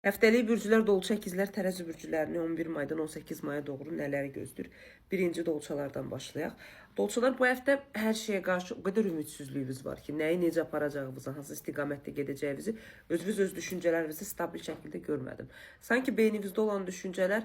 Həftəlik bürclər, dolça ikizlər, tərəzi bürclərini 11 maydan 18 maya doğru nələri gözləyir? Birinci dolçalardan başlayaq. Dolçalar, bu həftə hər şeyə qarşı o qədər ümidsizliyiniz var ki, nəyi necə aparacağınızı, hansı istiqamətdə gedəcəyinizi, özünüz öz düşüncələrinizi stabil şəkildə görmədim. Sanki beyninizdə olan düşüncələr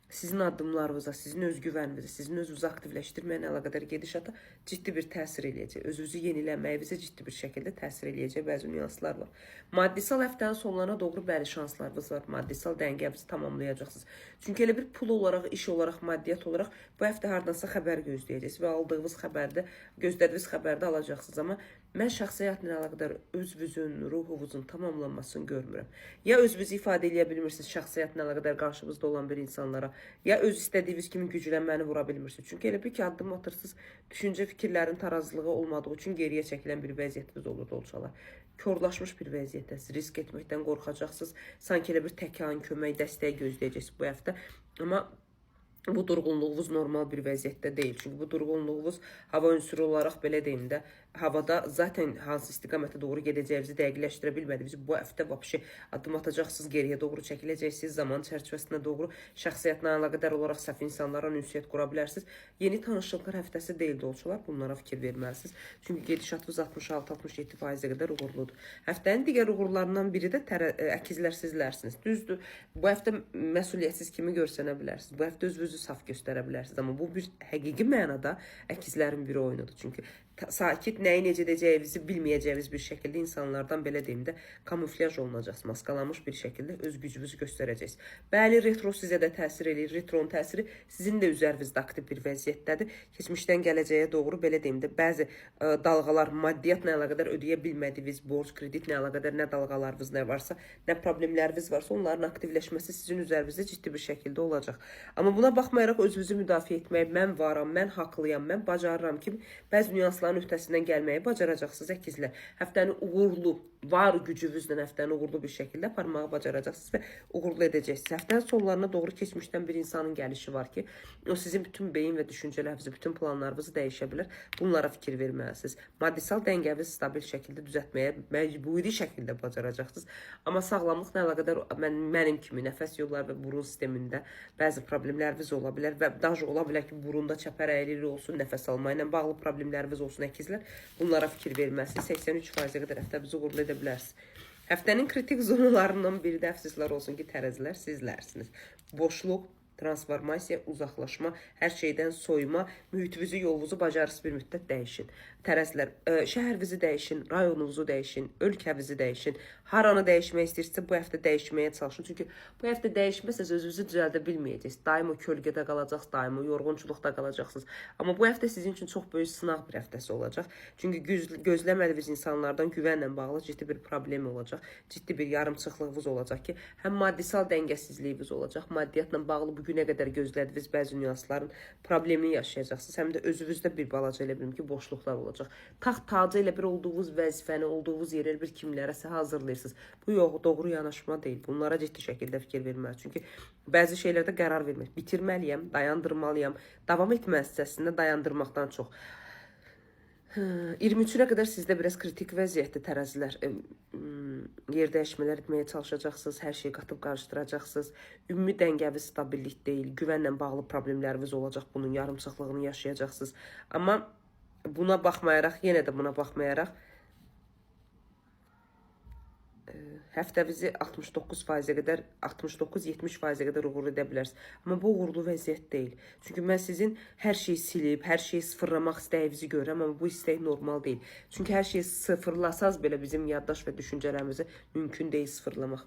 sizin addımlarınıza, sizin özgüvəninize, sizin özünüzü aktivləşdirməklə əlaqədar gedişata ciddi bir təsir eləyəcək. Özünüzü yenilənməyinizə ciddi bir şəkildə təsir eləyəcək bəzi nüanslar var. Maddisal həftənin sonlarına doğru bəli şanslarınız var. Maddisal dəngənizi tamamlayacaqsınız. Çünki elə bir pul olaraq, iş olaraq, maddiyyat olaraq bu həftə hardansa xəbər gözləyəcəksiniz və aldığınız xəbərdə, gözlədiyiniz xəbərdə alacaqsınız. Amma mən şəxsi həyatla əlaqədar özünüzün, ruhunuzun tamamlanmasını görmürəm. Ya özünüzü ifadə edə bilmirsiniz şəxsi həyatla əlaqədar qarşınızda olan bir insanlara, ya öz istədiyiniz kimi güclənməni vura bilmirsiniz. Çünki elə bir ki, addım atırsınız, düşüncə fikirlərin tarazlığı olmadığı üçün geriyə çəkilən bir vəziyyətiniz olur dolçalar. Korlaşmış bir vəziyyətdəsiniz, risk etməkdən qorxacaqsınız. Sanki elə bir təkan, kömək, dəstək gözləyəcəksiniz bu həftə. Amma bu durğunluğunuz normal bir vəziyyətdə deyil. Çünki bu durğunluğunuz hava ünsürü olaraq belə deyim də, havada zaten hansı istiqamətə doğru gedəcəyinizi dəqiqləşdirə bilmədiniz. Bu həftə vəbşi addım atacaqsınız, geriyə doğru çəkiləcəksiniz, zaman çərçivəsinə doğru şəxsiyyətlə əlaqədar olaraq səhv insanlara ünsiyyət qura bilərsiniz. Yeni tanışlıqlar həftəsi deyil dolçalar, bunlara fikir verməlisiniz. Çünki gedişatınız 66-67%-ə qədər uğurludur. Həftənin digər uğurlarından biri də əkizlər sizlərsiniz. Düzdür, bu həftə məsuliyyətsiz kimi görsənə bilərsiniz. Bu həftə özünüzü saf göstərə bilərsiniz. Amma bu bir həqiqi mənada əkizlərin bir oyunudur. Çünki sakit, nəyi necə edəcəyinizi bilməyəcəyiniz bir şəkildə insanlardan belə deyim də kamuflaj olunacaqsınız, maskalanmış bir şəkildə öz gücünüzü göstərəcəksiniz. Bəli, retro sizə də təsir eləyir. Retronun təsiri sizin də üzərinizdə aktiv bir vəziyyətdədir. Keçmişdən gələcəyə doğru belə deyim də bəzi dalğalar, maddiyyatla əlaqədar ödəyə bilmədiyiniz borc, kreditlə əlaqədar nə dalğalarınız nə varsa, nə problemləriniz varsa, onların aktivləşməsi sizin üzərinizdə ciddi bir şəkildə olacaq. Amma buna baxmayaraq özünüzü müdafiə etmək, mən varam, mən haqlıyam, mən bacarıram kimi bəzi nüansların öhdəsindən gəlməyi bacaracaqsınız əkizlər. Həftəni uğurlu, var gücünüzlə həftəni uğurlu bir şəkildə aparmağı bacaracaqsınız və uğurlu edəcəksiniz. Həftənin sonlarına doğru keçmişdən bir insanın gəlişi var ki, o sizin bütün beyin və düşüncələrinizi, bütün planlarınızı dəyişə bilər. Bunlara fikir verməlisiniz. Maddisal dəngənizi stabil şəkildə düzəltməyə məcburi şəkildə bacaracaqsınız. Amma sağlamlıqla əlaqədar mənim kimi nəfəs yolları və burun sistemində bəzi problemləriniz ola bilər və daha ola bilər ki, burunda çəpər əyrilik olsun, nəfəs alma ilə bağlı problemləriniz olsun əkizlər. Bunlara fikir verməlisiniz. 83%-ə qədər həftənizi uğurlu edə bilərsiniz. Həftənin kritik zonalarından biri də əfsuslar olsun ki, tərəzilər sizlərsiniz. Boşluq, transformasiya, uzaqlaşma, hər şeydən soyuma, mühitinizi, yolunuzu bacarırsız bir müddət dəyişin. Tərəzlər, şəhərinizi dəyişin, rayonunuzu dəyişin, ölkənizi dəyişin. Haranı dəyişmək istəyirsə bu həftə dəyişməyə çalışın. Çünki bu həftə dəyişməsəz özünüzü düzəldə bilməyəcəksiniz. Daim o kölgədə qalacaqsınız, daim o yorğunçuluqda qalacaqsınız. Amma bu həftə sizin üçün çox böyük sınaq bir həftəsi olacaq. Çünki gözləmədiyiniz insanlardan güvənlə bağlı ciddi bir problem olacaq. Ciddi bir yarımçıqlığınız olacaq ki, həm maddisal dəngəsizliyiniz olacaq, maddiyyatla bağlı bu günə qədər gözlədiyiniz bəzi nüansların problemini yaşayacaqsınız. Həm də özünüzdə bir balaca elə bilim ki, boşluqlar olacaq. Taxt tacı ilə bir olduğunuz vəzifəni, olduğunuz yerə bir kimlərəsə hazırlayırsınız. Bu doğru yanaşma deyil. Bunlara ciddi şəkildə fikir verməlisiniz. Çünki bəzi şeylərdə qərar vermək, bitirməliyəm, dayandırmalıyam, davam etməz hissəsində dayandırmaqdan çox. 23-nə qədər sizdə biraz kritik vəziyyətdə tərəzilər. Yer dəyişmələr etməyə çalışacaqsınız, hər şeyi qatıb qarışdıracaqsınız. Ümumi dəngəvi stabillik deyil, güvənlə bağlı problemləriniz olacaq, bunun yarımçıqlığını yaşayacaqsınız. Amma buna baxmayaraq, yenə də buna baxmayaraq, həftəvizi 69%-ə qədər, 69-70%-ə qədər uğurlu edə bilərsiniz. Amma bu uğurlu vəziyyət deyil. Çünki mən sizin hər şeyi silib, hər şeyi sıfırlamaq istəyinizi görürəm, amma bu istək normal deyil. Çünki hər şeyi sıfırlasaz belə bizim yaddaş və düşüncələrimizi mümkün deyil sıfırlamaq.